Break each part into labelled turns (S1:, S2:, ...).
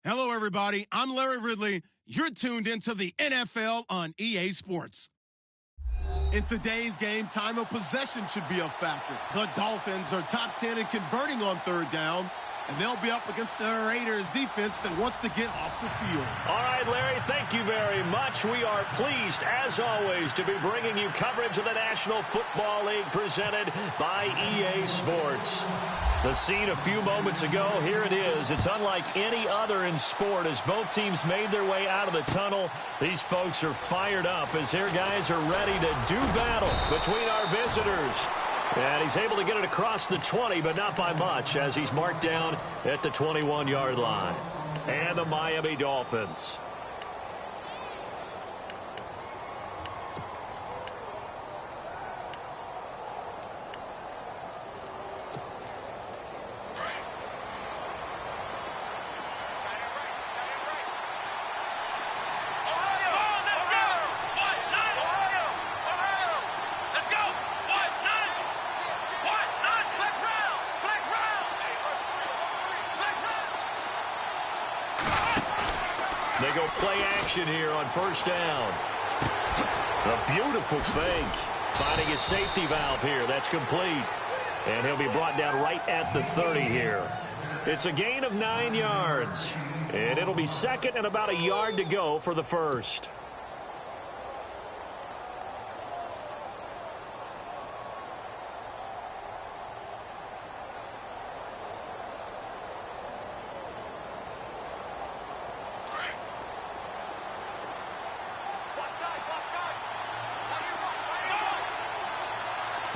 S1: Hello, everybody. I'm Larry Ridley. You're tuned into the NFL on EA Sports. In today's game, time of possession should be a factor. The Dolphins are top 10 in converting on third down, and they'll be up against the Raiders defense that wants to get off the field.
S2: All right, Larry, thank you very much. We are pleased, as always, to be bringing you coverage of the National Football League presented by EA Sports. The scene a few moments ago, here it is. It's unlike any other in sport as both teams made their way out of the tunnel. These folks are fired up as their guys are ready to do battle between our visitors. And he's able to get it across the 20, but not by much, as he's marked down at the 21-yard line. And the Miami Dolphins. They go play action here on first down. A beautiful fake. Finding his safety valve here. That's complete. And he'll be brought down right at the 30 here. It's a gain of 9 yards. And it'll be second and about a yard to go for the first.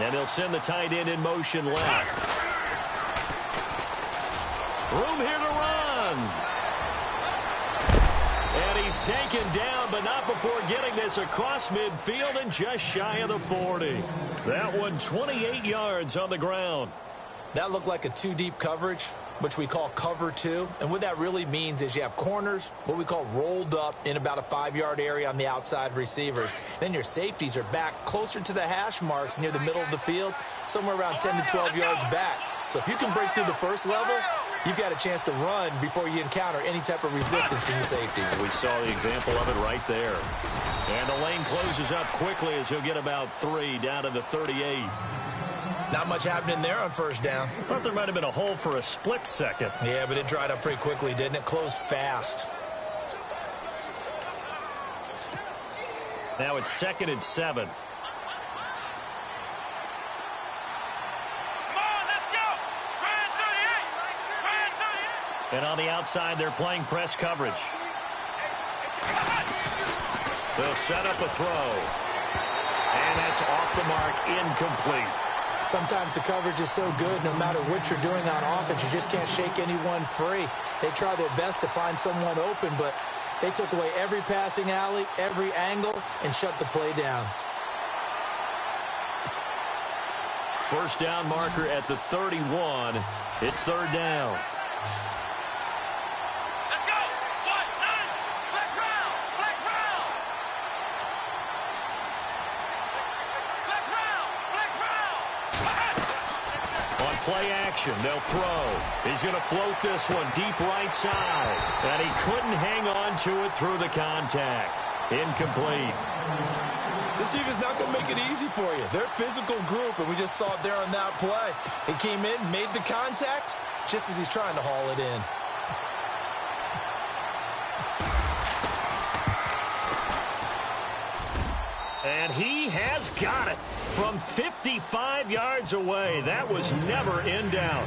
S2: And he'll send the tight end in motion left. Room here to run. And he's taken down, but not before getting this across midfield and just shy of the 40. That one 28 yards on the ground.
S3: That looked like a two-deep coverage, which we call cover two. And what that really means is you have corners, what we call rolled up in about a 5-yard area on the outside receivers. Then your safeties are back closer to the hash marks near the middle of the field, somewhere around 10 to 12 yards back. So if you can break through the first level, you've got a chance to run before you encounter any type of resistance from the safeties.
S2: We saw the example of it right there. And the lane closes up quickly as he'll get about 3 down to the 38.
S3: Not much happening there on first down.
S2: I thought there might have been a hole for a split second.
S3: Yeah, but it dried up pretty quickly, didn't it? Closed fast.
S2: Now it's 2nd and 7. And on the outside, they're playing press coverage. They'll set up a throw. And that's off the mark, incomplete.
S3: Sometimes the coverage is so good, no matter what you're doing on offense, you just can't shake anyone free. They try their best to find someone open, but they took away every passing alley, every angle, and shut the play down.
S2: First down marker at the 31. It's third down. Play action. They'll throw. He's going to float this one deep right side. And he couldn't hang on to it through the contact. Incomplete.
S3: This team is not going to make it easy for you. They're a physical group, and we just saw it there on that play. He came in, made the contact, just as he's trying to haul it in.
S2: And he has got it from 55 yards away. That was never in doubt.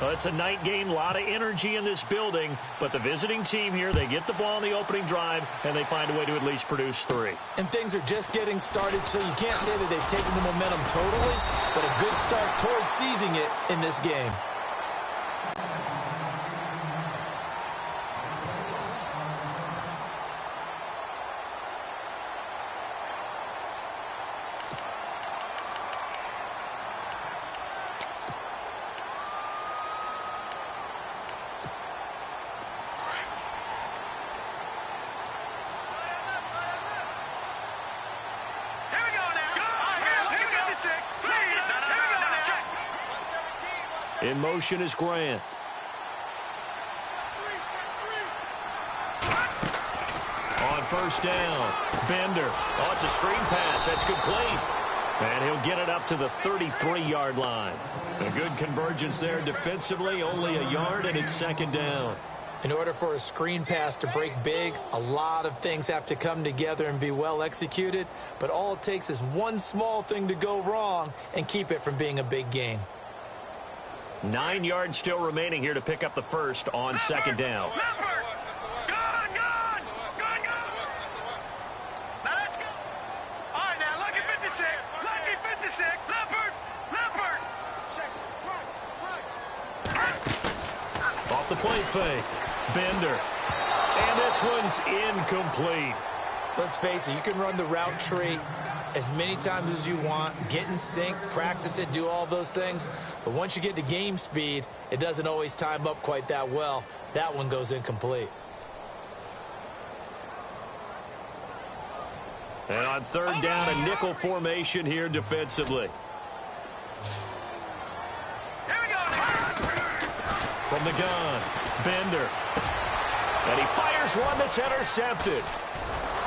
S2: Well, it's a night game, a lot of energy in this building, but the visiting team here, they get the ball in the opening drive, and they find a way to at least produce 3.
S3: And things are just getting started, so you can't say that they've taken the momentum totally, but a good start towards seizing it in this game.
S2: In motion is Grant. On first down, Bender. Oh, it's a screen pass. That's complete. And he'll get it up to the 33-yard line. A good convergence there defensively, only a yard, and it's second down.
S3: In order for a screen pass to break big, a lot of things have to come together and be well executed, but all it takes is one small thing to go wrong and keep it from being a big gain.
S2: 9 yards still remaining here to pick up the first on second down. Off the play fake. Bender. And this one's incomplete.
S3: Let's face it, you can run the route tree as many times as you want, get in sync, practice it, do all those things. But once you get to game speed, it doesn't always time up quite that well. That one goes incomplete.
S2: And on third down, a nickel formation here defensively. From the gun, Bender. And he fires one that's intercepted.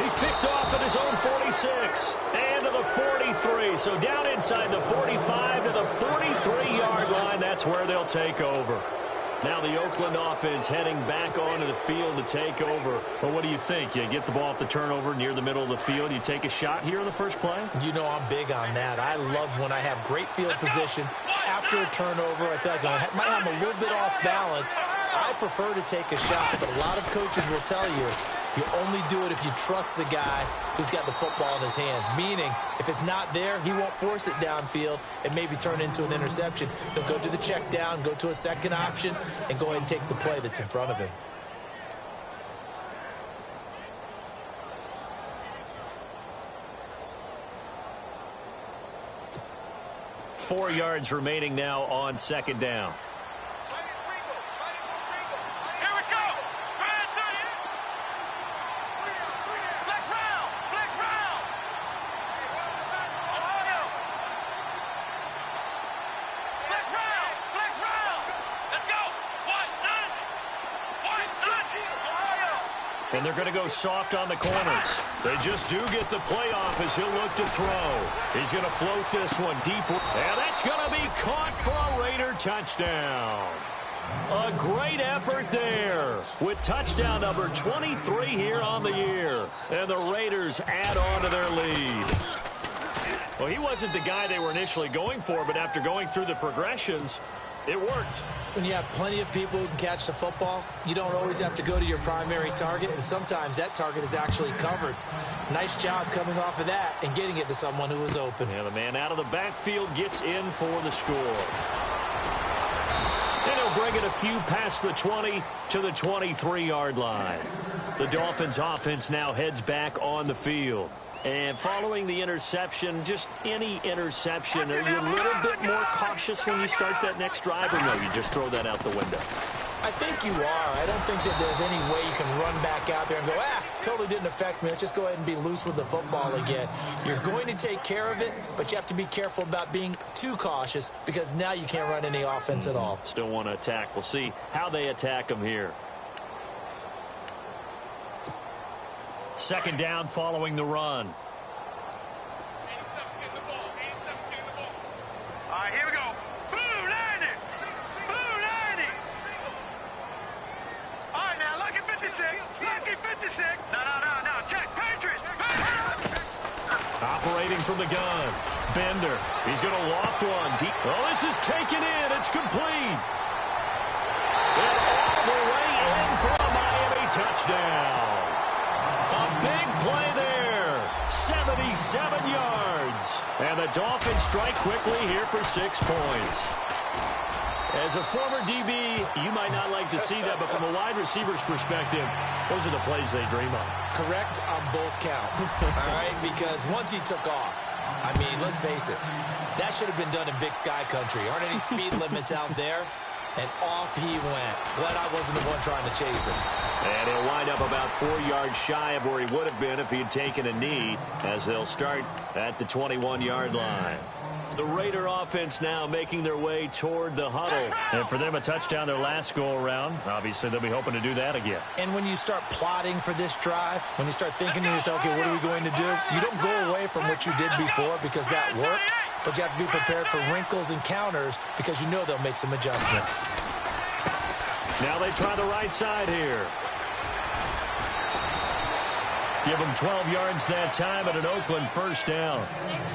S2: He's picked off at his own 46 and to the 43. So down inside the 45 to the 43-yard line. That's where they'll take over. Now the Oakland offense heading back onto the field to take over. Well, what do you think? You get the ball off the turnover near the middle of the field. You take a shot here in the first play?
S3: You know I'm big on that. I love when I have great field position. After a turnover, I feel like I might have a little bit off balance. I prefer to take a shot, but a lot of coaches will tell you, you only do it if you trust the guy who's got the football in his hands. Meaning, if it's not there, he won't force it downfield and maybe turn it into an interception. He'll go to the check down, go to a second option, and go ahead and take the play that's in front of him.
S2: Four yards remaining now on second down. And they're going to go soft on the corners. They just do get the playoff as he'll look to throw. He's going to float this one deep. And that's going to be caught for a Raider touchdown. A great effort there with touchdown number 23 here on the year. And the Raiders add on to their lead. Well, he wasn't the guy they were initially going for, but after going through the progressions, it worked.
S3: When you have plenty of people who can catch the football, you don't always have to go to your primary target, and sometimes that target is actually covered. Nice job coming off of that and getting it to someone who was open.
S2: Yeah, the man out of the backfield gets in for the score. And he'll bring it a few past the 20 to the 23-yard line. The Dolphins offense now heads back on the field. And following the interception, just any interception, are you a little bit more cautious when you start that next drive, or no, you just throw that out the window?
S3: I think you are. I don't think that there's any way you can run back out there and go, totally didn't affect me. Let's just go ahead and be loose with the football again. You're going to take care of it, but you have to be careful about being too cautious because now you can't run any offense at all.
S2: Still want to attack. We'll see how they attack them here. Second down following the run.
S4: All right, here we go. Blue landing. Blue landing. All right, now, lucky 56. Lucky 56. No. Check. Patriots.
S2: Operating from the gun. Bender. He's going to loft one deep. Oh, this is taken in. It's complete. And all the way in for a Miami touchdown. A big play there. 77 yards. And the Dolphins strike quickly here for 6 points. As a former DB, you might not like to see that, but from a wide receiver's perspective, those are the plays they dream of.
S3: Correct on both counts, all right? Because once he took off, I mean, let's face it, that should have been done in Big Sky Country. Aren't any speed limits out there? And off he went. Glad I wasn't the one trying to chase him.
S2: And he'll wind up about 4 yards shy of where he would have been if he had taken a knee, as they'll start at the 21-yard line. The Raider offense now making their way toward the huddle. And for them, a touchdown their last go-around. Obviously, they'll be hoping to do that again.
S3: And when you start plotting for this drive, when you start thinking to yourself, okay, what are we going to do? You don't go away from what you did before because that worked, but you have to be prepared for wrinkles and counters because you know they'll make some adjustments.
S2: Now they try the right side here. Give him 12 yards that time at an Oakland first down.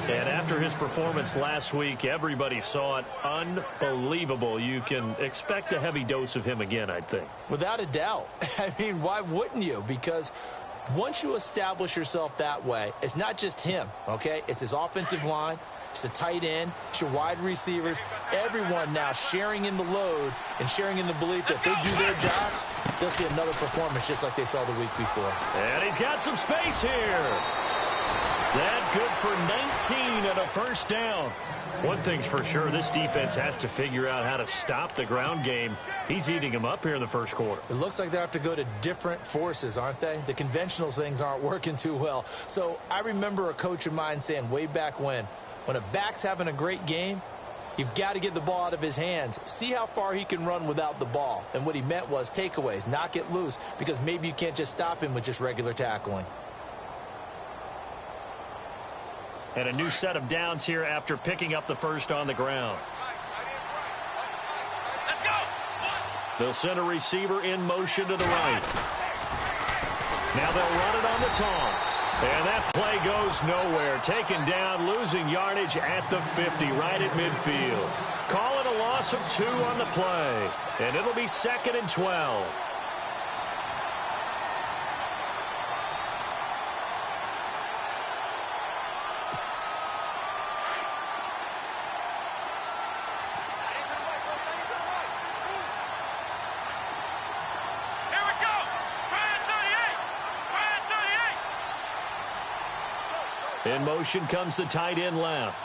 S2: And after his performance last week, everybody saw it. Unbelievable. You can expect a heavy dose of him again, I think.
S3: Without a doubt. I mean, why wouldn't you? Because once you establish yourself that way, it's not just him, okay? It's his offensive line. It's the tight end. It's your wide receivers. Everyone now sharing in the load and sharing in the belief that they do their job, they'll see another performance just like they saw the week before.
S2: And he's got some space here. That good for 19 and a first down. One thing's for sure, this defense has to figure out how to stop the ground game. He's eating them up here in the first quarter.
S3: It looks like they have to go to different forces, aren't they? The conventional things aren't working too well. So I remember a coach of mine saying way back when a back's having a great game, you've got to get the ball out of his hands. See how far he can run without the ball. And what he meant was takeaways, knock it loose, because maybe you can't just stop him with just regular tackling.
S2: And a new set of downs here after picking up the first on the ground. They'll send a receiver in motion to the right. Now they'll run it on the toss. And that play goes nowhere. Taken down, losing yardage at the 50, right at midfield. Call it a loss of 2 on the play. And it'll be 2nd and 12. In motion comes the tight end left.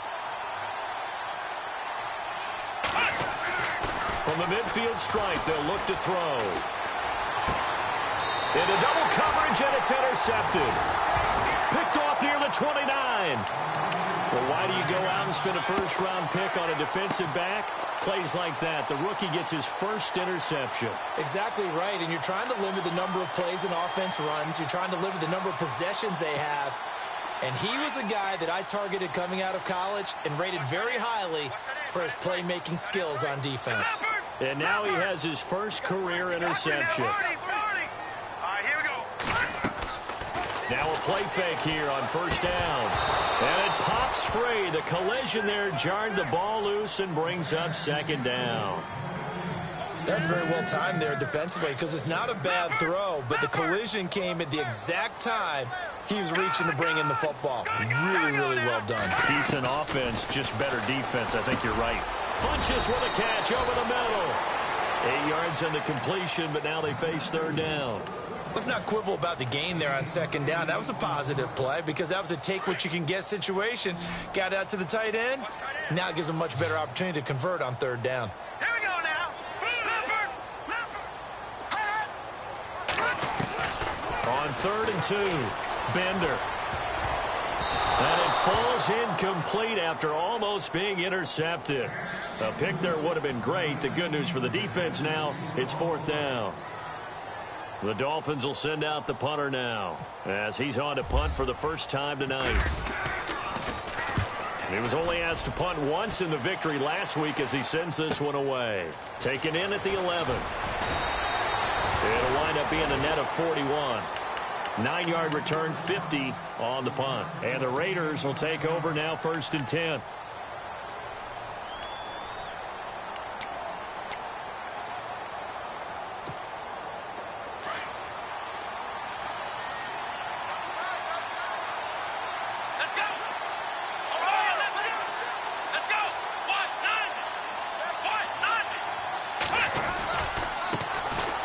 S2: From the midfield stripe, they'll look to throw. Into double coverage, and it's intercepted. Picked off near the 29. Well, why do you go out and spend a first-round pick on a defensive back? Plays like that, the rookie gets his first interception.
S3: Exactly right, and you're trying to limit the number of plays an offense runs. You're trying to limit the number of possessions they have. And he was a guy that I targeted coming out of college and rated very highly for his playmaking skills on defense.
S2: And now he has his first career interception. Now a play fake here on first down. And it pops free. The collision there jarred the ball loose and brings up 2nd down.
S3: That's very well timed there defensively because it's not a bad throw, but the collision came at the exact time he was reaching to bring in the football. Really, really well done.
S2: Decent offense, just better defense. I think you're right. Funches with a catch over the middle. 8 yards on the completion, but now they face 3rd down.
S3: Let's not quibble about the gain there on 2nd down. That was a positive play because that was a take-what-you-can-get situation. Got out to the tight end. Now it gives a much better opportunity to convert on 3rd down.
S4: Here we go now.
S2: On 3rd and 2, Bender. And it falls incomplete after almost being intercepted. A pick there would have been great. The good news for the defense now, it's 4th down. The Dolphins will send out the punter now as he's on to punt for the first time tonight. He was only asked to punt once in the victory last week as he sends this one away. Taken in at the 11. It'll wind up being a net of 41. 9-yard return, 50 on the punt. And the Raiders will take over now 1st and 10.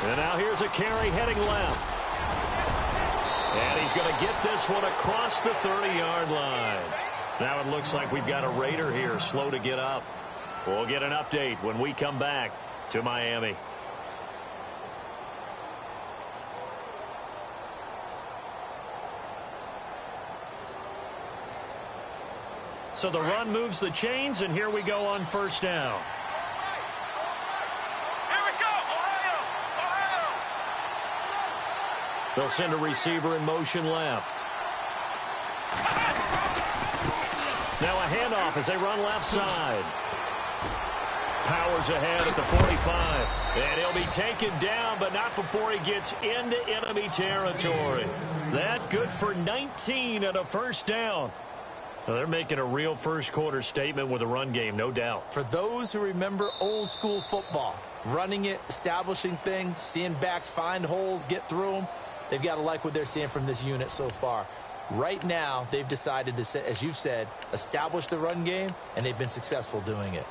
S2: And now here's a carry heading left. And he's going to get this one across the 30-yard line. Now it looks like we've got a Raider here slow to get up. We'll get an update when we come back to Miami. So the run moves the chains, and here we go on first down.
S4: Here we go, Ohio!
S2: They'll send a receiver in motion left. Now a handoff as they run left side. Powers ahead at the 45. And he'll be taken down, but not before he gets into enemy territory. That good for 19 and a first down. Well, they're making a real first-quarter statement with a run game, no doubt.
S3: For those who remember old-school football, running it, establishing things, seeing backs find holes, get through them, they've got to like what they're seeing from this unit so far. Right now, they've decided to, as you've said, establish the run game, and they've been successful doing it.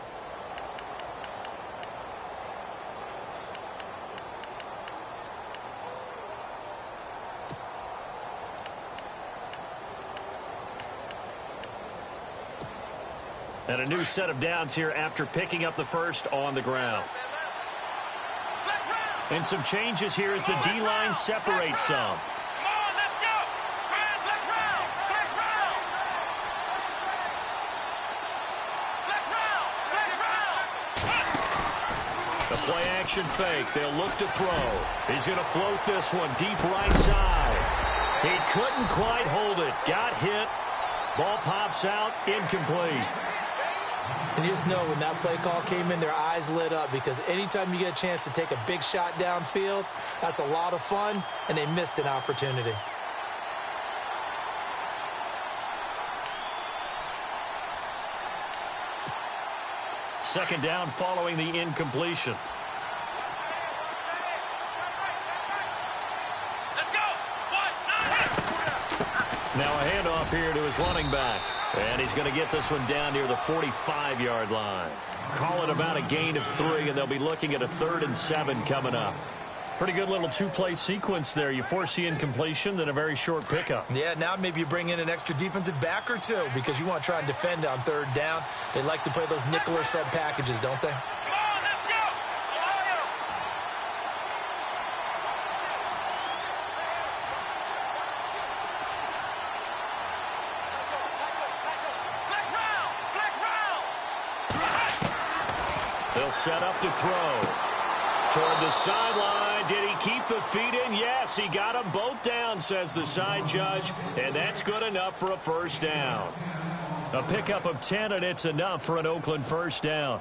S2: And a new set of downs here after picking up the first on the ground. And some changes here as the D-line separates some.
S4: Come on, let's go! Friends, let's round! Let's round! Let's round! Let's round!
S2: The play-action fake. They'll look to throw. He's going to float this one deep right side. He couldn't quite hold it. Got hit. Ball pops out. Incomplete.
S3: And you just know when that play call came in, their eyes lit up, because anytime you get a chance to take a big shot downfield, that's a lot of fun, and they missed an opportunity.
S2: Second down following the incompletion.
S4: Let's go!
S2: Now a handoff here to his running back. And he's going to get this one down near the 45-yard line. Call it about a gain of 3, and they'll be looking at a 3rd and 7 coming up. Pretty good little two-play sequence there. You force the incompletion, then a very short pickup.
S3: Yeah, now maybe you bring in an extra defensive back or two, because you want to try and defend on 3rd down. They like to play those nickel or sub packages, don't they?
S4: Come on, let's go! Ohio!
S2: They'll set up to throw. Toward the sideline. Did he keep the feet in? Yes, he got them both down, says the side judge. And that's good enough for a first down. A pickup of 10, and it's enough for an Oakland first down.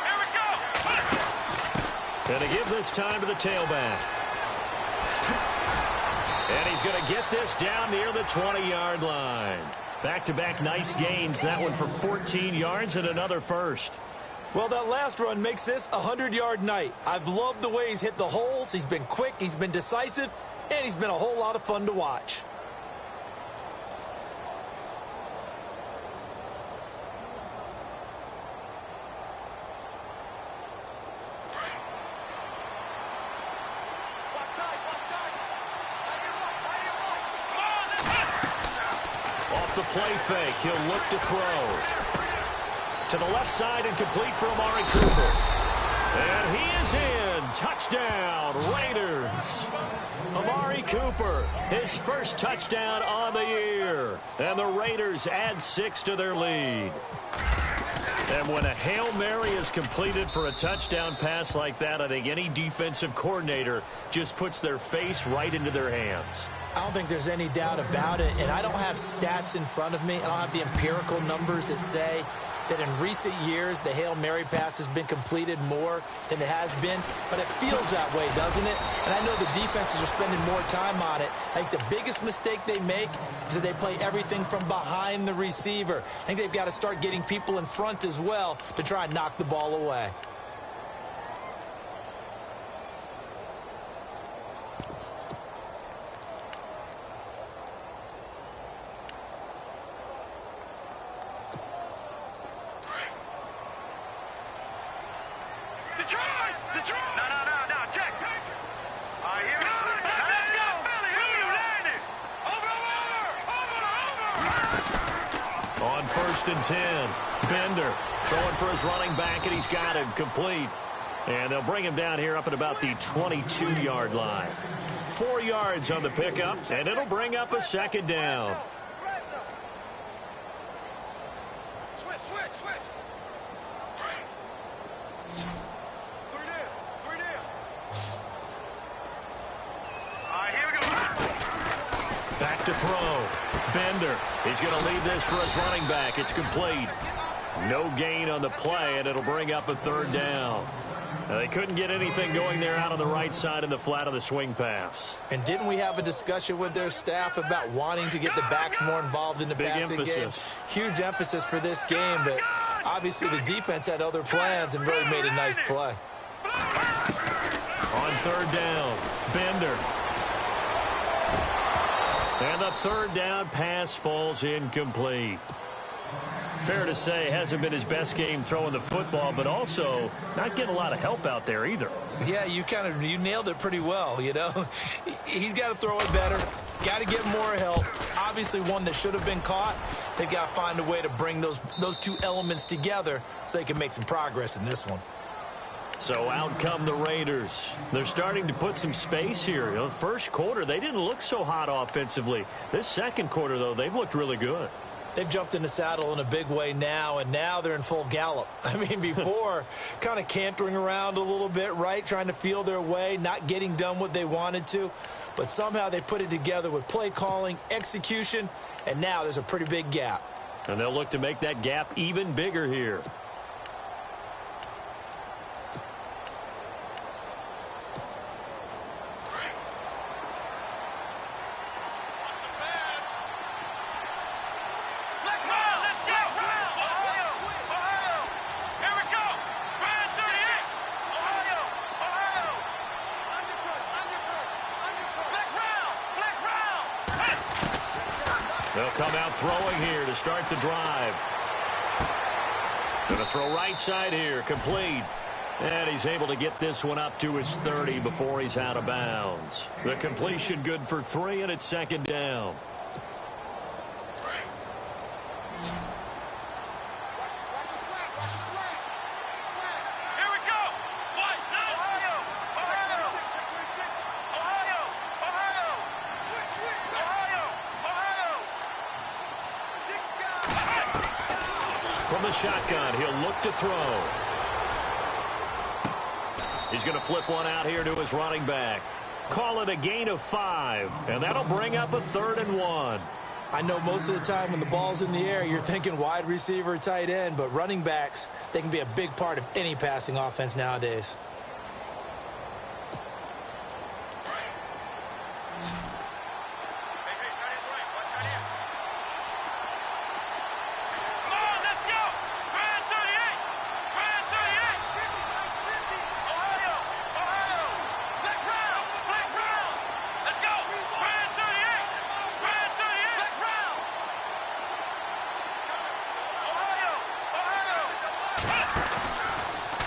S4: Here we go!
S2: And to give this time to the tailback. And he's going to get this down near the 20-yard line. Back-to-back nice gains. That one for 14 yards and another first.
S3: Well, that last run makes this a 100-yard night. I've loved the way he's hit the holes. He's been quick, he's been decisive, and he's been a whole lot of fun to watch.
S2: The play fake. He'll look to throw. To the left side and complete for Amari Cooper. And he is in. Touchdown, Raiders. Amari Cooper, his first touchdown on the year. And the Raiders add 6 to their lead. And when a Hail Mary is completed for a touchdown pass like that, I think any defensive coordinator just puts their face right into their hands.
S3: I don't think there's any doubt about it, and I don't have stats in front of me. I don't have the empirical numbers that say that in recent years the Hail Mary pass has been completed more than it has been, but it feels that way, doesn't it? And I know the defenses are spending more time on it. I think the biggest mistake they make is that they play everything from behind the receiver. I think they've got to start getting people in front as well to try and knock the ball away.
S4: No, check. All right, here we go. Now let's go, Philly. Who you landing? Over.
S2: 1st and 10. Bender throwing for his running back, and he's got him complete. And they'll bring him down here up at about the 22-yard line. 4 yards on the pickup, and it'll bring up a 2nd down.
S4: Switch. 3 down. All right, here we go.
S2: Back to throw. Bender. He's going to leave this for his running back. It's complete. No gain on the play, and it'll bring up a 3rd down. Now, they couldn't get anything going there out on the right side in the flat of the swing pass.
S3: And didn't we have a discussion with their staff about wanting to get the backs more involved in the passing game? Huge emphasis for this game, but obviously the defense had other plans and really made a nice play.
S2: On 3rd down, Bender. And the 3rd down pass falls incomplete. Fair to say, hasn't been his best game throwing the football, but also not getting a lot of help out there either.
S3: Yeah, you nailed it pretty well, you know. He's got to throw it better, got to get more help. Obviously one that should have been caught. They've got to find a way to bring those two elements together so they can make some progress in this one.
S2: So out come the Raiders. They're starting to put some space here. You know, first quarter, they didn't look so hot offensively. This 2nd quarter, though, they've looked really good.
S3: They've jumped in the saddle in a big way now, and now they're in full gallop. I mean, before, kind of cantering around a little bit, right, trying to feel their way, not getting done what they wanted to. But somehow they put it together with play calling, execution, and now there's a pretty big gap.
S2: And they'll look to make that gap even bigger here. They'll come out throwing here to start the drive. Going to throw right side here, complete. And he's able to get this one up to his 30 before he's out of bounds. The completion good for 3, and it's 2nd down. From the shotgun, he'll look to throw. He's going to flip one out here to his running back. Call it a gain of 5, and that'll bring up a 3rd and 1.
S3: I know most of the time when the ball's in the air, you're thinking wide receiver, tight end, but running backs, they can be a big part of any passing offense nowadays.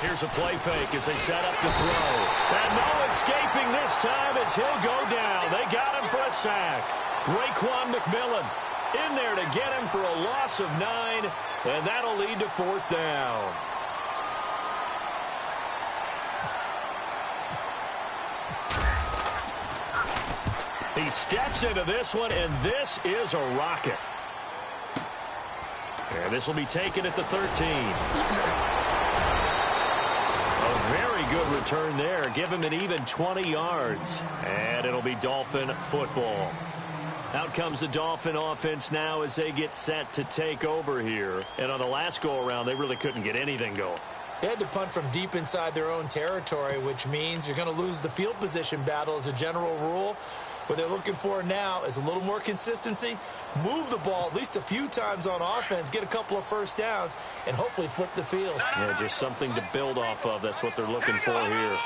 S2: Here's a play fake as they set up to throw. And no escaping this time as he'll go down. They got him for a sack. Raekwon McMillan in there to get him for a loss of 9, and that'll lead to 4th down. He steps into this one, and this is a rocket. And this will be taken at the 13. Very good return there. Give him an even 20 yards. And it'll be Dolphin football. Out comes the Dolphin offense now as they get set to take over here. And on the last go-around, they really couldn't get anything going.
S3: They had to punt from deep inside their own territory, which means you're going to lose the field position battle as a general rule. What they're looking for now is a little more consistency, move the ball at least a few times on offense, get a couple of first downs, and hopefully flip the field.
S2: Yeah, just something to build off of. That's what they're looking for here.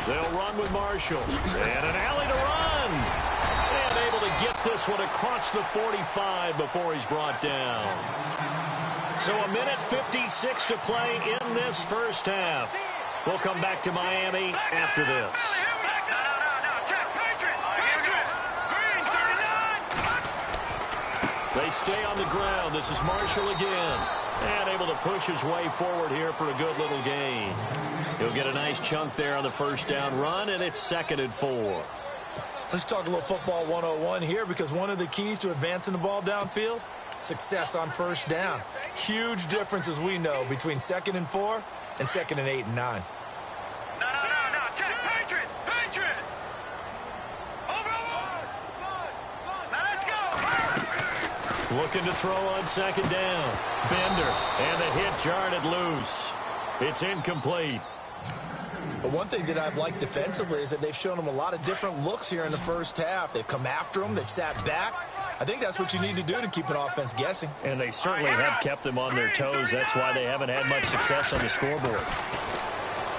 S2: They'll run with Marshall. And an alley to run. And able to get this one across the 45 before he's brought down. So a minute 56 to play in this first half. We'll come back to Miami after this. stay on the ground. This is Marshall again. And able to push his way forward here for a good little gain. He'll get a nice chunk there on the first down run, and it's 2nd and 4.
S3: Let's talk a little football 101 here, because one of the keys to advancing the ball downfield, success on first down. Huge difference, as we know, between 2nd and 4 and 2nd and 8 and 9.
S4: No. Check. Patriot. Over. Now let's go.
S2: Looking to throw on 2nd down. Bender, and the hit jarred it loose. It's incomplete.
S3: But one thing that I've liked defensively is that they've shown them a lot of different looks here in the first half. They've come after them. They've sat back. I think that's what you need to do to keep an offense guessing.
S2: And they certainly have kept them on their toes. That's why they haven't had much success on the scoreboard.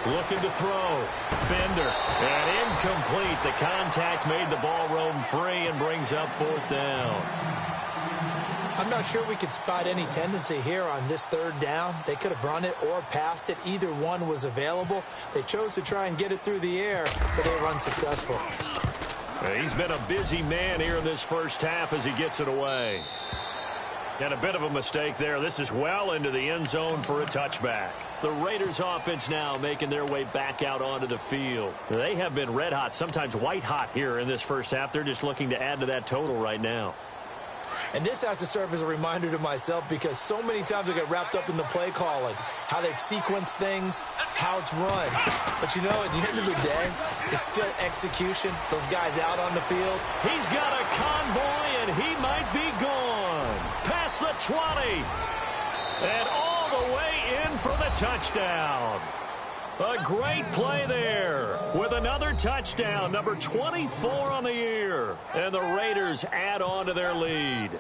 S2: Looking to throw. Bender. And incomplete. The contact made the ball roam free and brings up 4th down.
S3: I'm not sure we could spot any tendency here on this 3rd down. They could have run it or passed it. Either one was available. They chose to try and get it through the air, but they were unsuccessful.
S2: He's been a busy man here in this first half as he gets it away. And a bit of a mistake there. This is well into the end zone for a touchback. The Raiders offense now making their way back out onto the field. They have been red hot, sometimes white hot here in this first half. They're just looking to add to that total right now.
S3: And this has to serve as a reminder to myself, because so many times I get wrapped up in the play calling, how they've sequenced things, how it's run. But, you know, at the end of the day, it's still execution. Those guys out on the field.
S2: He's got a convoy, and he might be gone. Past the 20. And all the way in for the touchdown. A great play there with another touchdown, number 24 on the year. And the Raiders add on to their lead.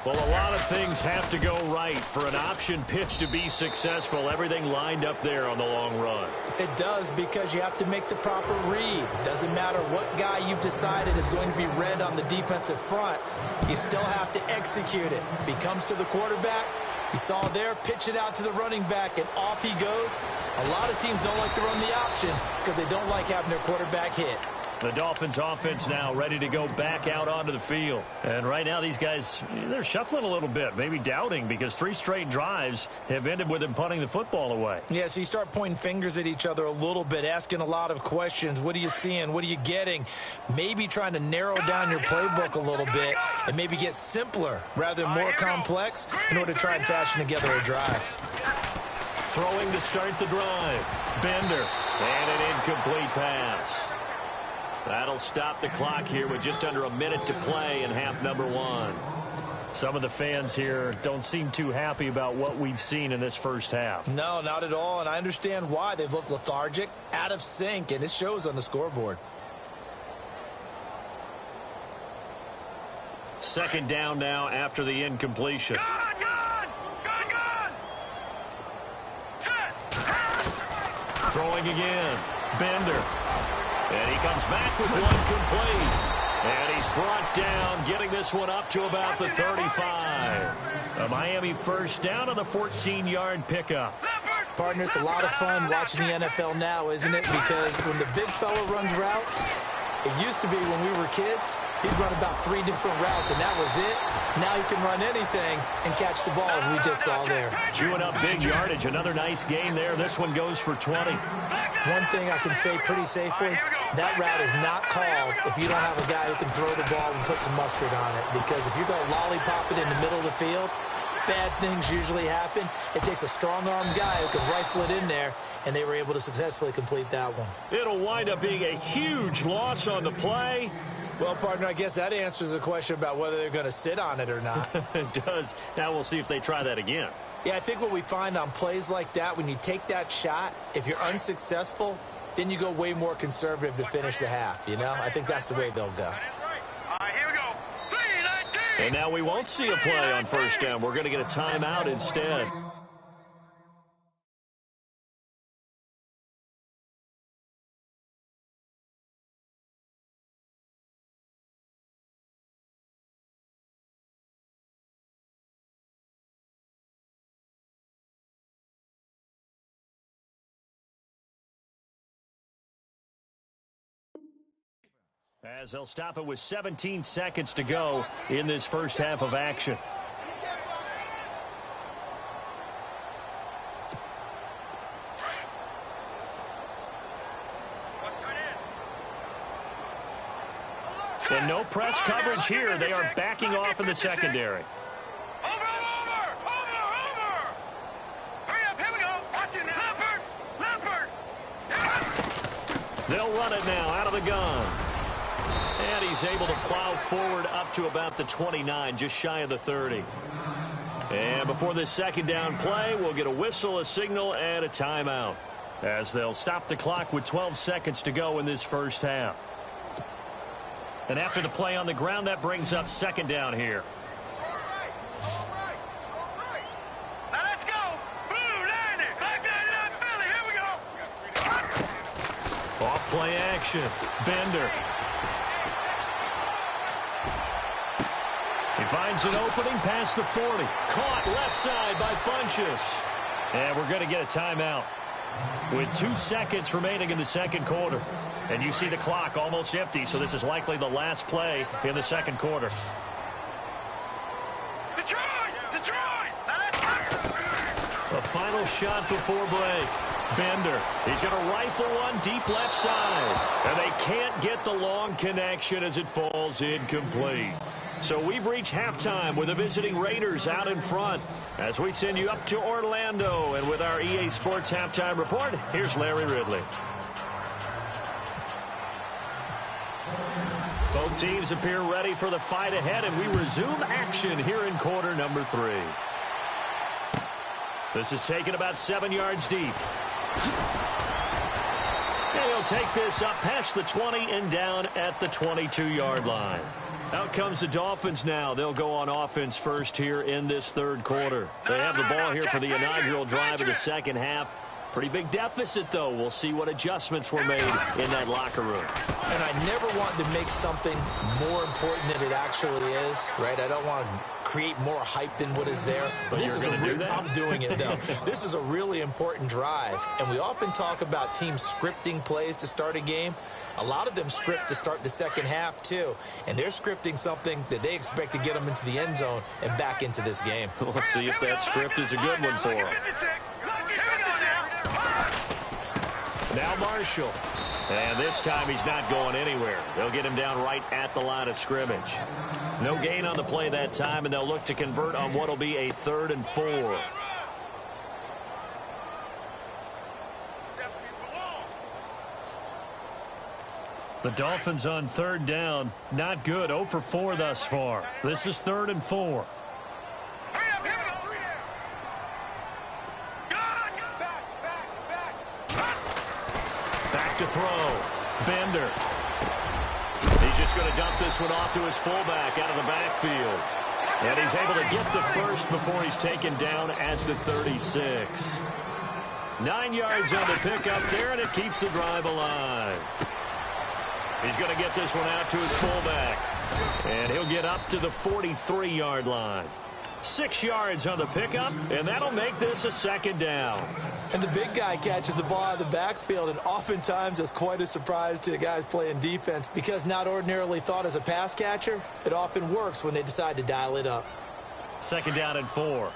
S2: Well, a lot of things have to go right for an option pitch to be successful. Everything lined up there on the long run.
S3: It does, because you have to make the proper read. It doesn't matter what guy you've decided is going to be read on the defensive front. You still have to execute it. If he comes to the quarterback, you saw there, pitch it out to the running back, and off he goes. A lot of teams don't like to run the option because they don't like having their quarterback hit.
S2: The Dolphins offense now ready to go back out onto the field. And right now these guys, they're shuffling a little bit, maybe doubting, because 3 straight drives have ended with them punting the football away.
S3: Yeah, so you start pointing fingers at each other a little bit, asking a lot of questions. What are you seeing? What are you getting? Maybe trying to narrow down your playbook a little bit and maybe get simpler rather than more complex in order to try and fashion together a drive.
S2: Throwing to start the drive. Bender. And an incomplete pass. That'll stop the clock here with just under a minute to play in half number 1. Some of the fans here don't seem too happy about what we've seen in this first half.
S3: No, not at all, and I understand why. They've looked lethargic, out of sync, and it shows on the scoreboard.
S2: 2nd down now after the incompletion.
S4: Gone! Set!
S2: Throwing again. Bender. And he comes back with one complete. And he's brought down, getting this one up to about the 35. A Miami first down on the 14-yard pickup.
S3: Partner, it's a lot of fun watching the NFL now, isn't it? Because when the big fella runs routes, it used to be when we were kids, he'd run about 3 different routes, and that was it. Now he can run anything and catch the ball, as we just saw there.
S2: Chewing up big yardage. Another nice gain there. This one goes for 20.
S3: One thing I can say pretty safely, that route is not called if you don't have a guy who can throw the ball and put some mustard on it. Because if you're going to lollipop it in the middle of the field, bad things usually happen. It takes a strong-armed guy who can rifle it in there, and they were able to successfully complete that one.
S2: It'll wind up being a huge loss on the play.
S3: Well, partner, I guess that answers the question about whether they're going to sit on it or not.
S2: It does. Now we'll see if they try that again.
S3: Yeah, I think what we find on plays like that, when you take that shot, if you're unsuccessful, then you go way more conservative to finish the half, you know? I think that's the way they'll go.
S4: All right, here we go. 3-19.
S2: And now we won't see a play on first down. We're going to get a timeout instead. As they'll stop it with 17 seconds to go in this first half of action. And no press coverage here. They are backing off in the secondary.
S4: Over! Hurry up, here we go. Watch it now. Leopard!
S2: They'll run it now out of the gun. And he's able to plow forward up to about the 29, just shy of the 30. And before this second down play, we'll get a whistle, a signal, and a timeout, as they'll stop the clock with 12 seconds to go in this first half. And after the play on the ground, that brings up second down here.
S4: Now let's go. Blue, line it. Back down, Philly. Here we go.
S2: Off play action. Bender. He finds an opening past the 40. Caught left side by Funchess. And we're going to get a timeout with 2 seconds remaining in the second quarter. And you see the clock almost empty, so this is likely the last play in the second quarter.
S4: Detroit!
S2: A final shot before break. Bender. He's going to rifle one deep left side. And they can't get the long connection as it falls incomplete. So we've reached halftime with the visiting Raiders out in front. As we send you up to Orlando, and with our EA Sports Halftime Report, here's Larry Ridley. Both teams appear ready for the fight ahead, and we resume action here in quarter number 3. This is taken about 7 yards deep. And he'll take this up past the 20 and down at the 22-yard line. Out comes the Dolphins now. They'll go on offense first here in this third quarter. They have the ball here for the inaugural drive of the second half. Pretty big deficit, though. We'll see what adjustments were made in that locker room.
S3: And I never want to make something more important than it actually is, right? I don't want to create more hype than what is there.
S2: But
S3: this
S2: you're
S3: is
S2: going to do that?
S3: I'm doing it, though. This is a really important drive. And we often talk about teams scripting plays to start a game. A lot of them script to start the second half, too. And they're scripting something that they expect to get them into the end zone and back into this game.
S2: We'll see if that script is a good one for them. Now Marshall. And this time he's not going anywhere. They'll get him down right at the line of scrimmage. No gain on the play that time, and they'll look to convert on what will be a 3rd and 4. The Dolphins on 3rd down. Not good. 0 for 4 thus far. This is 3rd and 4. Back to throw. Bender. He's just going to dump this one off to his fullback out of the backfield. And he's able to get the first before he's taken down at the 36. 9 yards on the pickup there, and it keeps the drive alive. He's going to get this one out to his fullback. And he'll get up to the 43-yard line. 6 yards on the pickup, and that'll make this a second down.
S3: And the big guy catches the ball out of the backfield, and oftentimes that's quite a surprise to the guys playing defense, because not ordinarily thought as a pass catcher, it often works when they decide to dial it up.
S2: 2nd down and 4.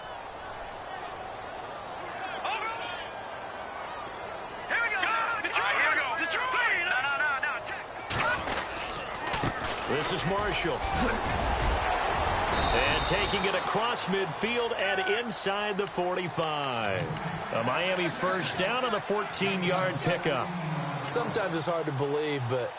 S2: This is Marshall. And taking it across midfield and inside the 45. A Miami first down on the 14-yard pickup.
S3: Sometimes it's hard to believe, but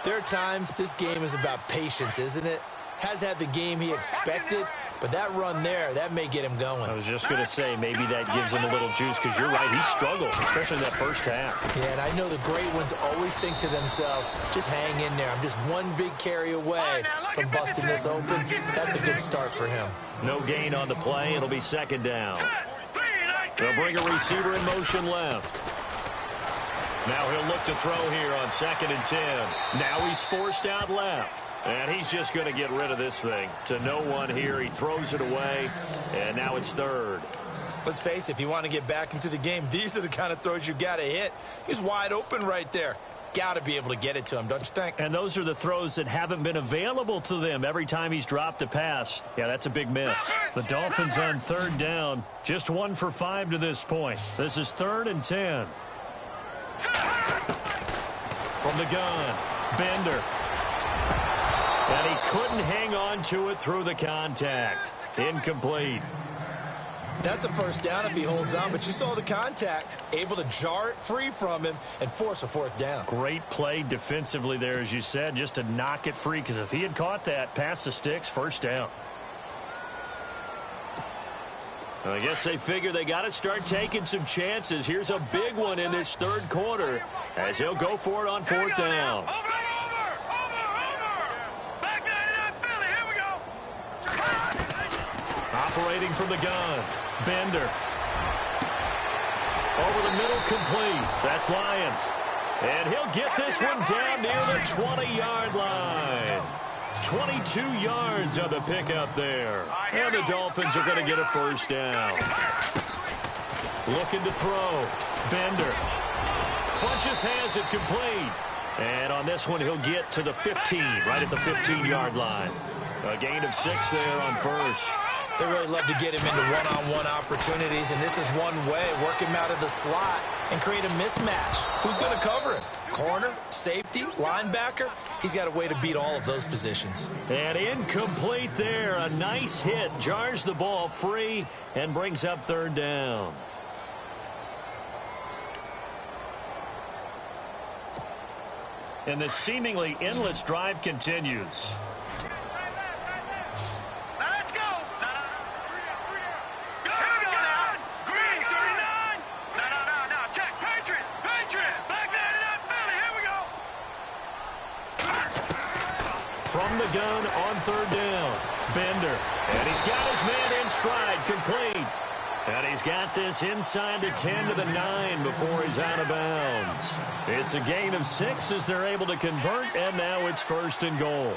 S3: there are times this game is about patience, isn't it? Has had the game he expected, but that run there, that may get him going.
S2: I was just going to say, maybe that gives him a little juice, because you're right, he struggled, especially that first half.
S3: Yeah, and I know the great ones always think to themselves, just hang in there. I'm just one big carry away from busting this open. That's a good start for him.
S2: No gain on the play. It'll be 2nd down. They'll bring a receiver in motion left. Now he'll look to throw here on 2nd and 10. Now he's forced out left. And he's just going to get rid of this thing to no one here. He throws it away, and now it's 3rd.
S3: Let's face it, if you want to get back into the game, these are the kind of throws you got to hit. He's wide open right there. got to be able to get it to him, don't you think?
S2: And those are the throws that haven't been available to them every time he's dropped a pass. Yeah, that's a big miss. The Dolphins on third down, just 1 for 5 to this point. This is 3rd and 10. From the gun, Bender. And he couldn't hang on to it through the contact. Incomplete.
S3: That's a first down if he holds on, but you saw the contact, able to jar it free from him and force a 4th down.
S2: Great play defensively there, as you said, just to knock it free, because if he had caught that, past the sticks, first down. I guess they figure they got to start taking some chances. Here's a big one in this 3rd quarter as he'll go for it on 4th down. Operating from the gun, Bender. Over the middle, complete. That's Lyons. And he'll get this one down near the 20-yard line. 22 yards on the pickup there. And the Dolphins are going to get a first down. Looking to throw. Bender. Funches has it complete. And on this one, he'll get to the 15, right at the 15-yard line. A gain of 6 there on first.
S3: They really love to get him into one-on-one opportunities, and this is one way, work him out of the slot and create a mismatch. Who's going to cover him? Corner, safety, linebacker? He's got a way to beat all of those positions.
S2: And incomplete there. A nice hit. Jars the ball free and brings up 3rd down. And the seemingly endless drive continues. From the gun on 3rd down, Bender. And he's got his man in stride, complete. And he's got this inside the 10 to the 9 before he's out of bounds. It's a gain of 6 as they're able to convert, and now it's 1st and goal.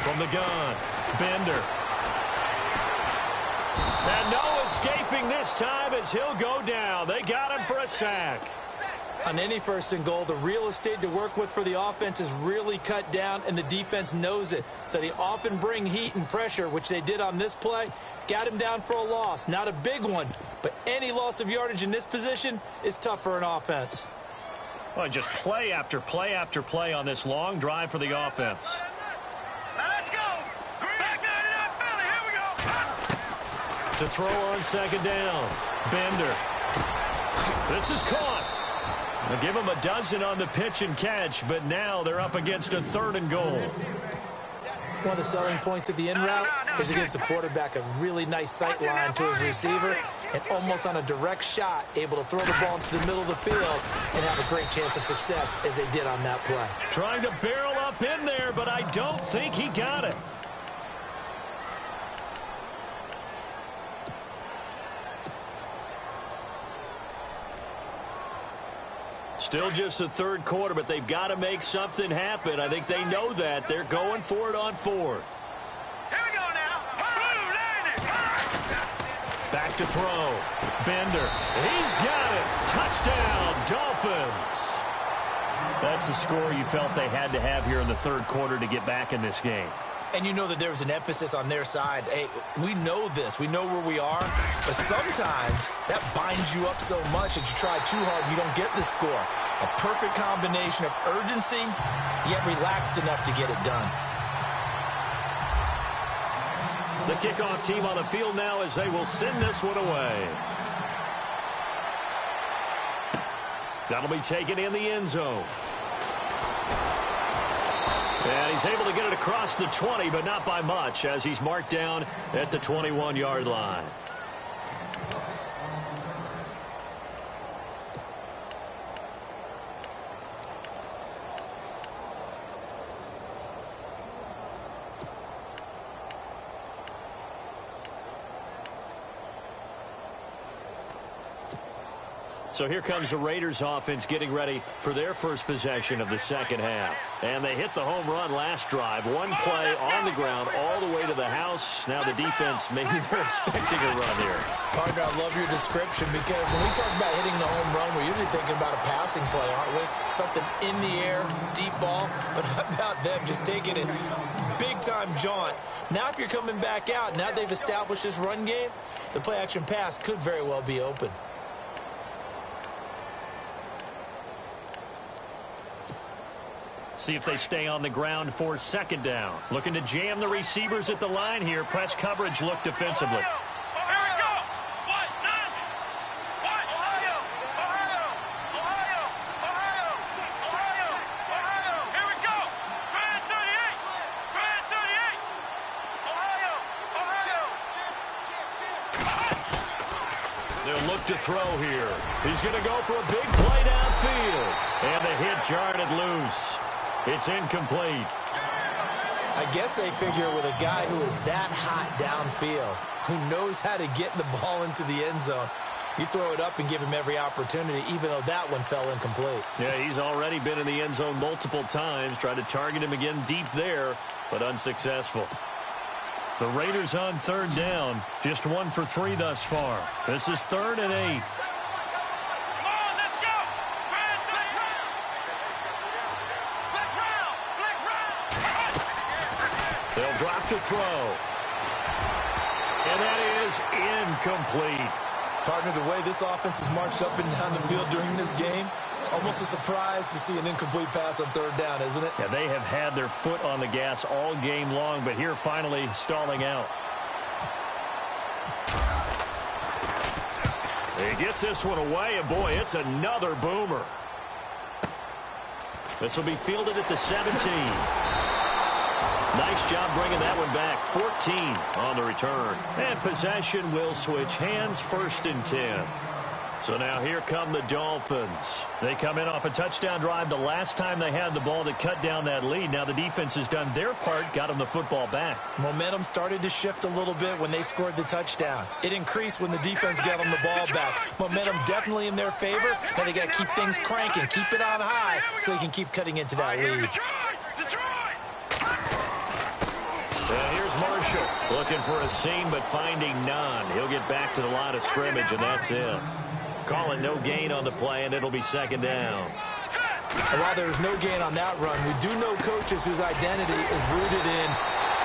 S2: From the gun, Bender. And no escaping this time as he'll go down. They got him for a sack.
S3: On any 1st and goal, the real estate to work with for the offense is really cut down, and the defense knows it. So they often bring heat and pressure, which they did on this play. Got him down for a loss. Not a big one, but any loss of yardage in this position is tough for an offense.
S2: Well, just play after play after play on this long drive for the offense. To throw on 2nd down, Bender. This is caught. They'll give him a dozen on the pitch and catch, but now they're up against a 3rd and goal.
S3: One of the selling points of the in route is it gives the quarterback a really nice sight line to his receiver and almost on a direct shot able to throw the ball into the middle of the field and have a great chance of success as they did on that play.
S2: Trying to barrel up in there, but I don't think he got it. Still just the 3rd quarter, but they've got to make something happen. I think they know that. They're going for it on 4th.
S4: Here we go now.
S2: Back to throw. Bender. He's got it. Touchdown, Dolphins. That's the score you felt they had to have here in the 3rd quarter to get back in this game.
S3: And you know that there was an emphasis on their side. Hey, we know this. We know where we are. But sometimes that binds you up so much that you try too hard and you don't get the score. A perfect combination of urgency, yet relaxed enough to get it done.
S2: The kickoff team on the field now as they will send this one away. That'll be taken in the end zone. And he's able to get it across the 20, but not by much, as he's marked down at the 21-yard line. So here comes the Raiders offense getting ready for their first possession of the second half. And they hit the home run last drive. One play on the ground all the way to the house. Now the defense, maybe they're expecting a run here.
S3: Partner, I love your description because when we talk about hitting the home run, we're usually thinking about a passing play, aren't we? Something in the air, deep ball. But how about them just taking it big-time jaunt? Now if you're coming back out, now they've established this run game, the play-action pass could very well be open.
S2: See if they stay on the ground for second down. Looking to jam the receivers at the line here. Press coverage look defensively.
S4: Here we go. What? None. What? Ohio. Ohio. Ohio. Ohio. Ohio. Ohio. Here we go. Grand 38. Grand 38. Ohio. Ohio.
S2: They'll look to throw here. He's going to go for a big play downfield. And the hit jarred it loose. It's incomplete.
S3: I guess they figure with a guy who is that hot downfield, who knows how to get the ball into the end zone, you throw it up and give him every opportunity, even though that one fell incomplete.
S2: Yeah, he's already been in the end zone multiple times. Tried to target him again deep there, but unsuccessful. The Raiders on third down. Just 1 for 3 thus far. This is 3rd and 8. They'll drop to throw. And that is incomplete.
S3: Partner, the way this offense has marched up and down the field during this game, it's almost a surprise to see an incomplete pass on third down, isn't it?
S2: Yeah, they have had their foot on the gas all game long, but here finally stalling out. He gets this one away, and boy, it's another boomer. This will be fielded at the 17. Nice job bringing that one back. 14 on the return. And possession will switch hands, 1st and 10. So now here come the Dolphins. They come in off a touchdown drive the last time they had the ball to cut down that lead. Now the defense has done their part, got them the football back.
S3: Momentum started to shift a little bit when they scored the touchdown. It increased when the defense got them the ball back. Momentum definitely in their favor. Now they got to keep things cranking, keep it on high so they can keep cutting into that lead.
S2: And here's Marshall looking for a seam but finding none. He'll get back to the line of scrimmage, and that's it. Call it no gain on the play, and it'll be 2nd down.
S3: And while there's no gain on that run, we do know coaches whose identity is rooted in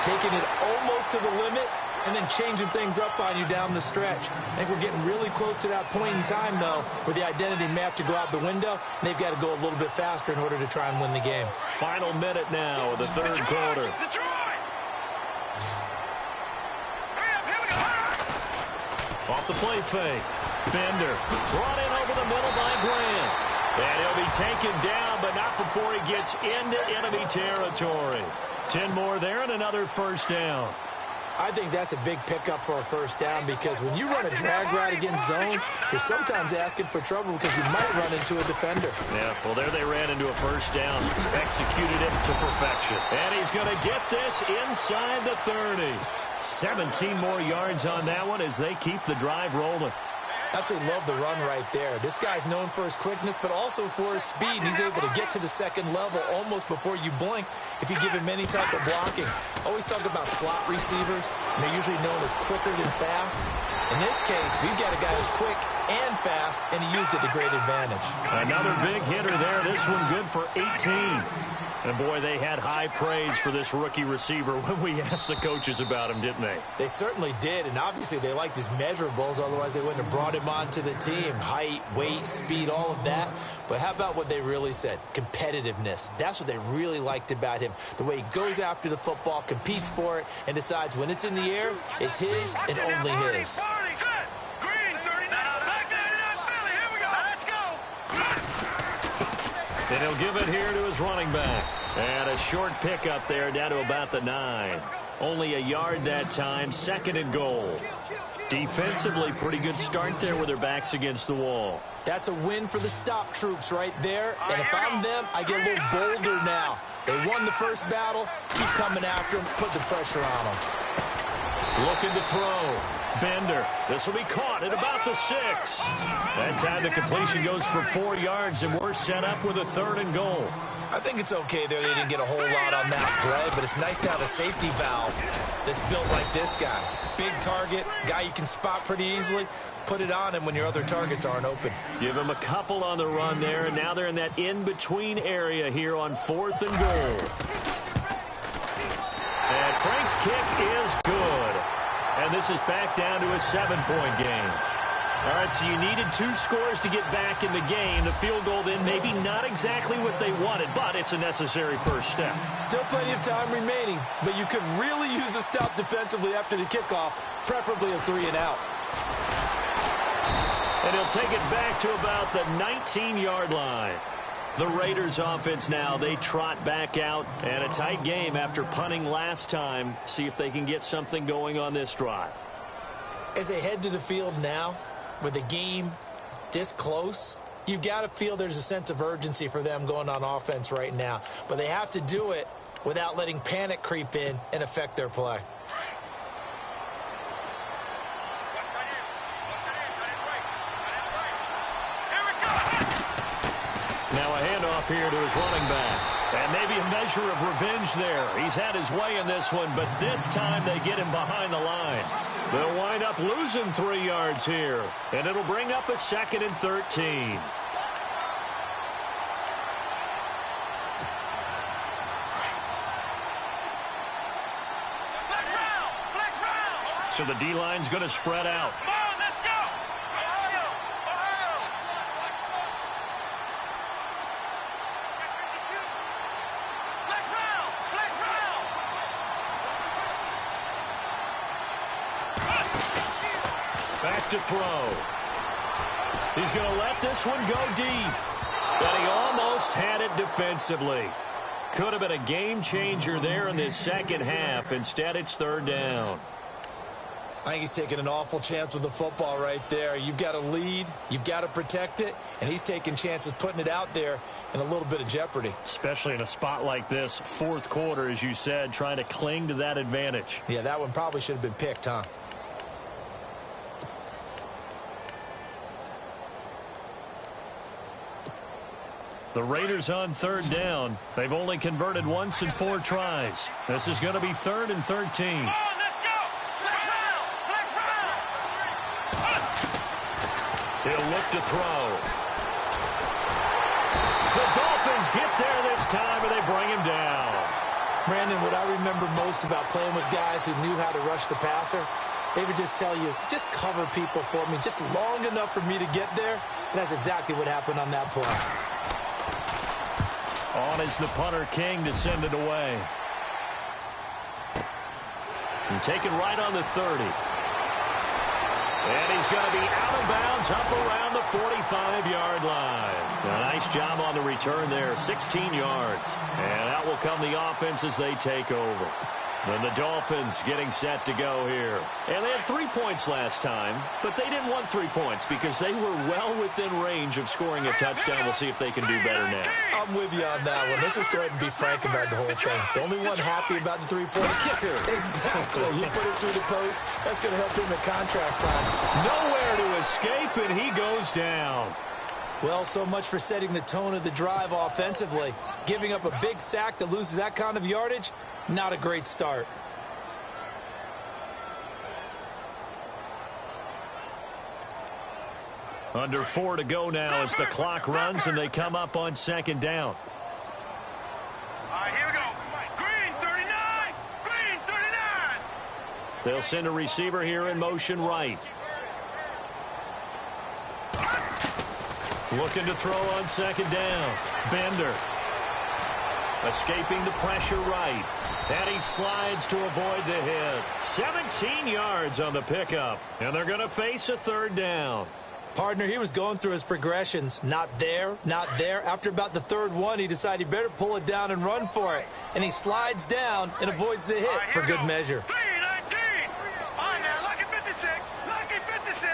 S3: taking it almost to the limit and then changing things up on you down the stretch. I think we're getting really close to that point in time, though, where the identity may have to go out the window, and they've got to go a little bit faster in order to try and win the game.
S2: Final minute now of the 3rd quarter. Off the play fake. Bender brought in over the middle by Grant. And he'll be taken down, but not before he gets into enemy territory. 10 more there and another 1st down.
S3: I think that's a big pickup for a 1st down because when you run a drag route against zone, you're sometimes asking for trouble because you might run into a defender.
S2: Yeah, well, there they ran into a 1st down. Executed it to perfection. And he's going to get this inside the 30. 17 more yards on that one as they keep the drive rolling.
S3: Absolutely love the run right there. This guy's known for his quickness, but also for his speed. He's able to get to the 2nd level almost before you blink if you give him any type of blocking. Always talk about slot receivers, and they're usually known as quicker than fast. In this case, we've got a guy who's quick and fast, and he used it to great advantage.
S2: Another big hitter there. This one good for 18. And, boy, they had high praise for this rookie receiver when we asked the coaches about him, didn't they?
S3: They certainly did, and obviously they liked his measurables. Otherwise, they wouldn't have brought him onto the team. Height, weight, speed, all of that. But how about what they really said? Competitiveness. That's what they really liked about him. The way he goes after the football, competes for it, and decides when it's in the air, it's his and only his.
S2: And he'll give it here to his running back. And a short pickup there down to about the 9. Only a yard that time, 2nd and goal. Defensively, pretty good start there with their backs against the wall.
S3: That's a win for the stop troops right there. And if I'm them, I get a little bolder now. They won the first battle. Keep coming after them. Put the pressure on them.
S2: Looking to throw. Bender. This will be caught at about the 6. That time the completion goes for 4 yards, and we're set up with a 3rd and goal.
S3: I think it's okay there. They didn't get a whole lot on that play, but it's nice to have a safety valve that's built like this guy. Big target, guy you can spot pretty easily. Put it on him when your other targets aren't open.
S2: Give him a couple on the run there, and now they're in that in-between area here on 4th and goal. And Frank's kick is good. And this is back down to a 7-point game. All right, so you needed 2 scores to get back in the game. The field goal then maybe not exactly what they wanted, but it's a necessary first step.
S3: Still plenty of time remaining, but you could really use a stop defensively after the kickoff, preferably a 3 and out.
S2: And he'll take it back to about the 19-yard line. The Raiders offense now, they trot back out, and a tight game after punting last time. See if they can get something going on this drive.
S3: As they head to the field now, with the game this close, you've got to feel there's a sense of urgency for them going on offense right now. But they have to do it without letting panic creep in and affect their play.
S2: Now a handoff here to his running back. And maybe a measure of revenge there. He's had his way in this one, but this time they get him behind the line. They'll wind up losing 3 yards here. And it'll bring up a 2nd and 13. So the D-line's going to spread out. Back to throw. He's going to let this one go deep. But he almost had it defensively. Could have been a game changer there in this second half. Instead, it's 3rd down.
S3: I think he's taking an awful chance with the football right there. You've got to lead, you've got to protect it, and he's taking chances putting it out there in a little bit of jeopardy.
S2: Especially in a spot like this, 4th quarter, as you said, trying to cling to that advantage.
S3: Yeah, that one probably should have been picked, huh?
S2: The Raiders on 3rd down. They've only converted once in 4 tries. This is going to be 3rd and 13. He'll look to throw. The Dolphins get there this time, and they bring him down.
S3: Brandon, what I remember most about playing with guys who knew how to rush the passer, they would just tell you, just cover people for me, just long enough for me to get there. And that's exactly what happened on that play.
S2: On is the punter, King, to send it away. And taken right on the 30. And he's going to be out of bounds up around the 45-yard line. A nice job on the return there, 16 yards. And out will come the offense as they take over. Then the Dolphins getting set to go here. And they had 3 points last time, but they didn't want 3 points because they were well within range of scoring a touchdown. We'll see if they can do better now.
S3: I'm with you on that one. Let's just go ahead and be frank about the whole thing. The only one happy about the 3-point
S2: kicker.
S3: Exactly. He put it through the post. That's going to help him at contract time.
S2: Nowhere to escape, and he goes down.
S3: Well, so much for setting the tone of the drive offensively. Giving up a big sack that loses that kind of yardage, not a great start.
S2: Under 4 to go now as the clock runs and they come up on 2nd down.
S4: All right, here we go. Green 39. Green 39.
S2: They'll send a receiver here in motion right. Looking to throw on 2nd down. Bender. Escaping the pressure right. And he slides to avoid the hit. 17 yards on the pickup. And they're going to face a 3rd down.
S3: Partner, he was going through his progressions. Not there, not there. After about the 3rd one, he decided he better pull it down and run for it. And he slides down and avoids the hit for good measure.
S4: 3-19. All right, now, lucky 56. Lucky 56.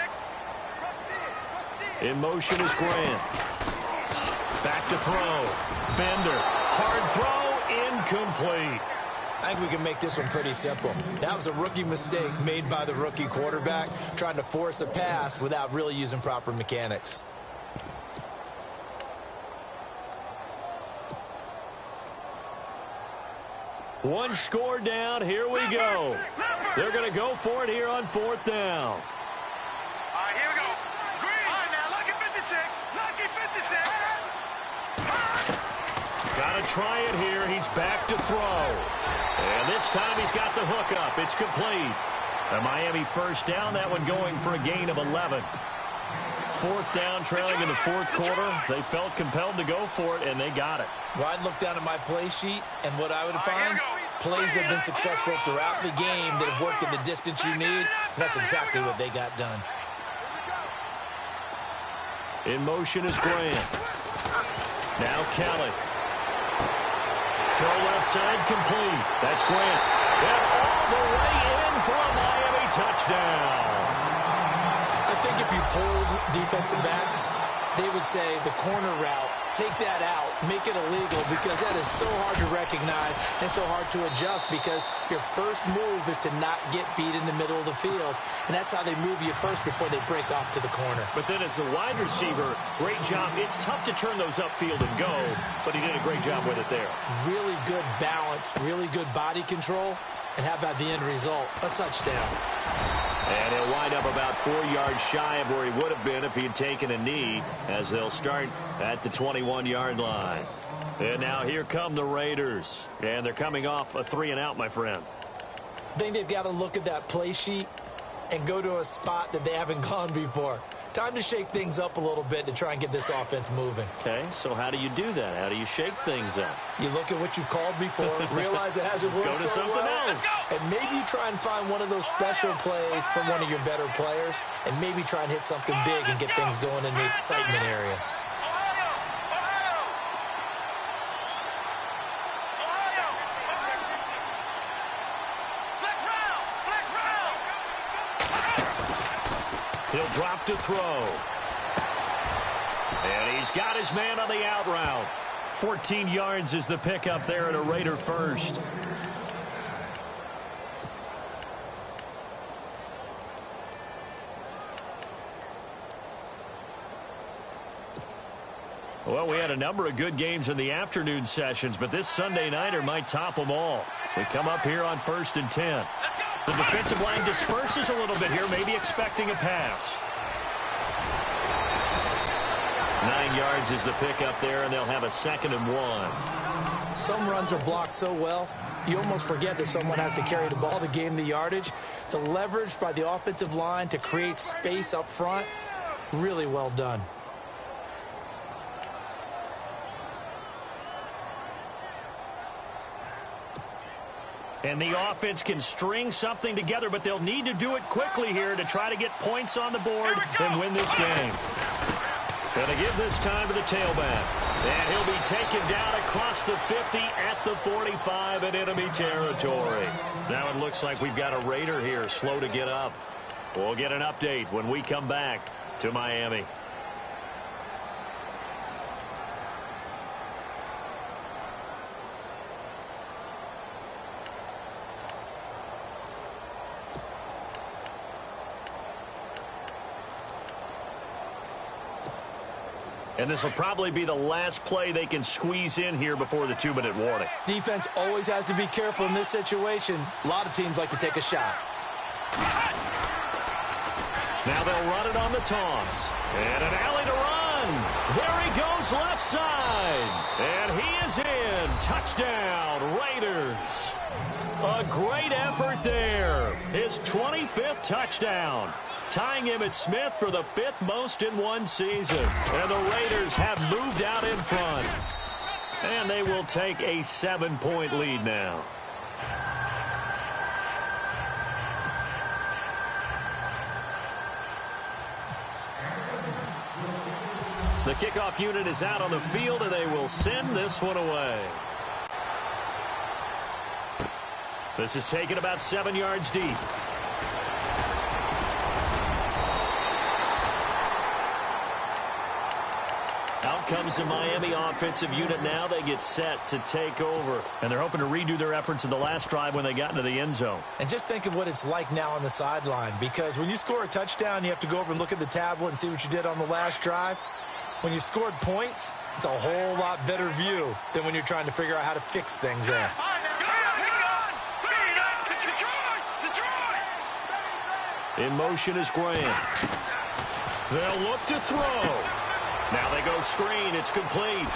S2: In motion is Grant. Back to throw. Bender. Hard throw. Incomplete.
S3: I think we can make this one pretty simple. That was a rookie mistake made by the rookie quarterback, trying to force a pass without really using proper mechanics.
S2: One score down. Here we go. They're going to go for it here on 4th down.
S4: All right, here we go. Green. All right, now, lucky 56. Lucky 56.
S2: Got to try it here. He's back to throw. And this time he's got the hook up. It's complete. A Miami first down. That one going for a gain of 11. 4th down, trailing in the 4th quarter. They felt compelled to go for it, and they got it.
S3: Well, I'd look down at my play sheet, and what I would find, plays have been successful throughout the game that have worked at the distance you need. And that's exactly what they got done.
S2: In motion is Grant. Now Kelly. Throw left side complete. That's Grant. And all the way in for a Miami touchdown.
S3: I think if you polled defensive backs, they would say the corner route, take that out, make it illegal, because that is so hard to recognize and so hard to adjust, because your first move is to not get beat in the middle of the field, and that's how they move you first before they break off to the corner.
S2: But then as the wide receiver, great job. It's tough to turn those upfield and go, but he did a great job with it there.
S3: Really good balance, really good body control, and how about the end result? A touchdown.
S2: And he'll wind up about 4 yards shy of where he would have been if he had taken a knee, as they'll start at the 21-yard line. And now here come the Raiders. And they're coming off a 3-and-out, my friend.
S3: I think they've got to look at that play sheet and go to a spot that they haven't gone before. Time to shake things up a little bit to try and get this offense moving.
S2: Okay, so how do you do that? How do you shake things up?
S3: You look at what you've called before, realize it hasn't worked
S2: Go to
S3: so
S2: something
S3: well,
S2: else.
S3: and maybe you try and find one of those special plays from one of your better players, and maybe try and hit something big and get things going in the excitement area.
S2: He'll drop to throw. And he's got his man on the out route. 14 yards is the pickup there at a Raider first. Well, we had a number of good games in the afternoon sessions, but this Sunday nighter might top them all. So we come up here on 1st and 10. The defensive line disperses a little bit here, maybe expecting a pass. 9 yards is the pickup there, and they'll have a 2nd and 1.
S3: Some runs are blocked so well, you almost forget that someone has to carry the ball to gain the yardage. The leverage by the offensive line to create space up front, really well done.
S2: And the offense can string something together, but they'll need to do it quickly here to try to get points on the board and win this game. Going to give this time to the tailback. And he'll be taken down across the 50 at the 45 in enemy territory. Now it looks like we've got a Raider here slow to get up. We'll get an update when we come back to Miami. And this will probably be the last play they can squeeze in here before the 2-minute warning.
S3: Defense always has to be careful in this situation. A lot of teams like to take a shot.
S2: Now they'll run it on the toss. And an alley to run. There he goes left side. And he is in. Touchdown, Raiders. A great effort there. His 25th touchdown. Tying Emmitt Smith for the 5th most in one season. And the Raiders have moved out in front. And they will take a 7-point lead now. The kickoff unit is out on the field, and they will send this one away. This is taken about 7 yards deep. Out comes the Miami offensive unit now. They get set to take over. And they're hoping to redo their efforts in the last drive when they got into the end zone.
S3: And just think of what it's like now on the sideline, because when you score a touchdown, you have to go over and look at the tablet and see what you did on the last drive. When you scored points, it's a whole lot better view than when you're trying to figure out how to fix things there.
S2: In motion is Graham. They'll look to throw. Now they go screen. It's complete.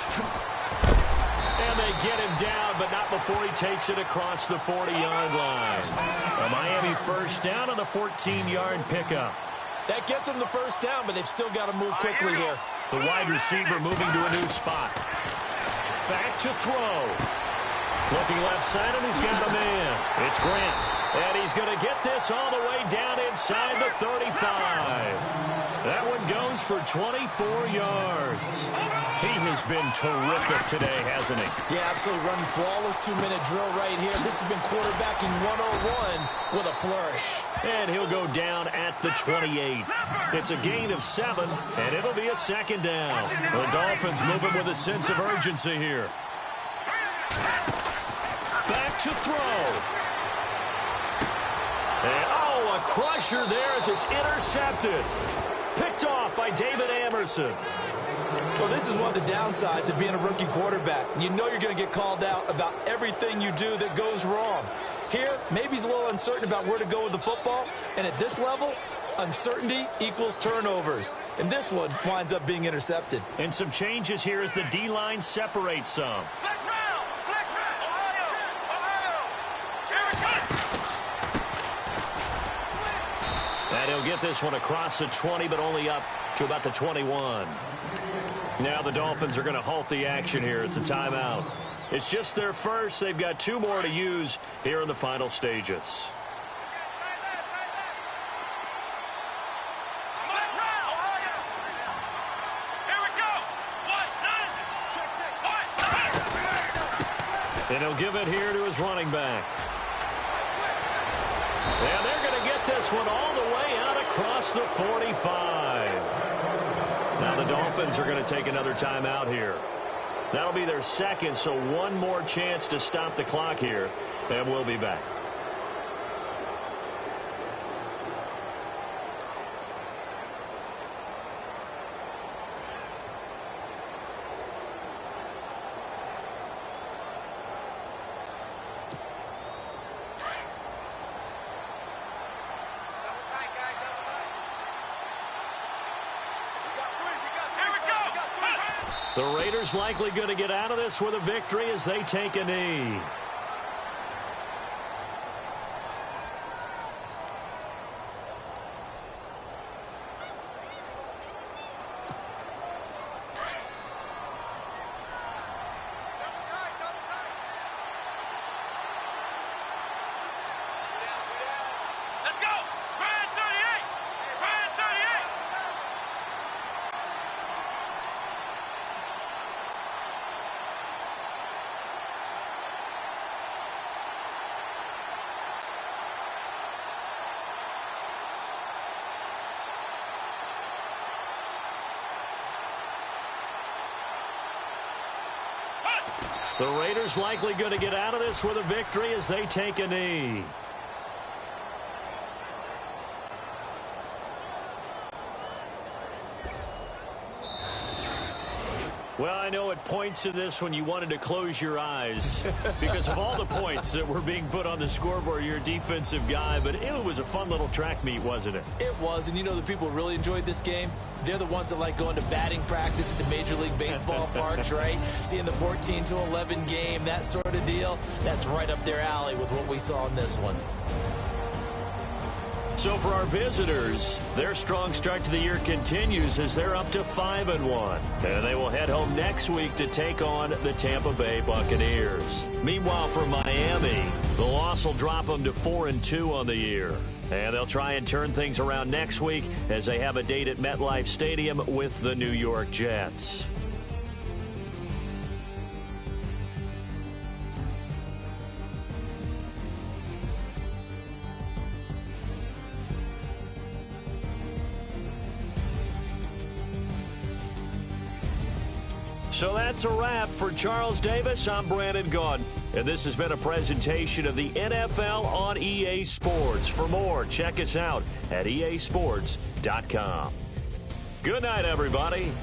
S2: And they get him down, but not before he takes it across the 40-yard line. A Miami first down on the 14-yard pickup.
S3: That gets them the first down, but they've still got to move quickly here.
S2: The wide receiver moving to a new spot. Back to throw. Looking left side, and he's got a man. It's Grant. And he's going to get this all the way down inside the 35. That one goes for 24 yards. He has been terrific today, hasn't he?
S3: Yeah, absolutely. Running flawless 2-minute drill right here. This has been quarterbacking 101 with a flourish.
S2: And he'll go down at the 28. It's a gain of 7, and it'll be a second down. The Dolphins moving with a sense of urgency here. Back to throw. And, a crusher there as it's intercepted. Picked off by David Amerson.
S3: Well, this is one of the downsides of being a rookie quarterback. You know you're going to get called out about everything you do that goes wrong. Here, maybe he's a little uncertain about where to go with the football. And at this level, uncertainty equals turnovers. And this one winds up being intercepted.
S2: And some changes here as the D-line separates some. And he'll get this one across the 20, but only up to about the 21. Now the Dolphins are going to halt the action here. It's a timeout. It's just their first. They've got 2 more to use here in the final stages. And he'll give it here to his running back. And they're going to get this one all the way out across the 45. Now the Dolphins are going to take another timeout here. That'll be their second, so one more chance to stop the clock here, and we'll be back. The Raiders likely going to get out of this with a victory as they take a knee. The Raiders likely going to get out of this with a victory as they take a knee. Well, I know it points to this when you wanted to close your eyes because of all the points that were being put on the scoreboard. You're a defensive guy, but it was a fun little track meet, wasn't it?
S3: It was, and you know the people who really enjoyed this game? They're the ones that like going to batting practice at the Major League Baseball parks, right? Seeing the 14-11 game, that sort of deal. That's right up their alley with what we saw in this one.
S2: So for our visitors, their strong start to the year continues as they're up to 5-1. And they will head home next week to take on the Tampa Bay Buccaneers. Meanwhile, for Miami, the loss will drop them to 4-2 on the year. And they'll try and turn things around next week as they have a date at MetLife Stadium with the New York Jets. So that's a wrap. For Charles Davis, I'm Brandon Gaudin. And this has been a presentation of the NFL on EA Sports. For more, check us out at easports.com. Good night, everybody.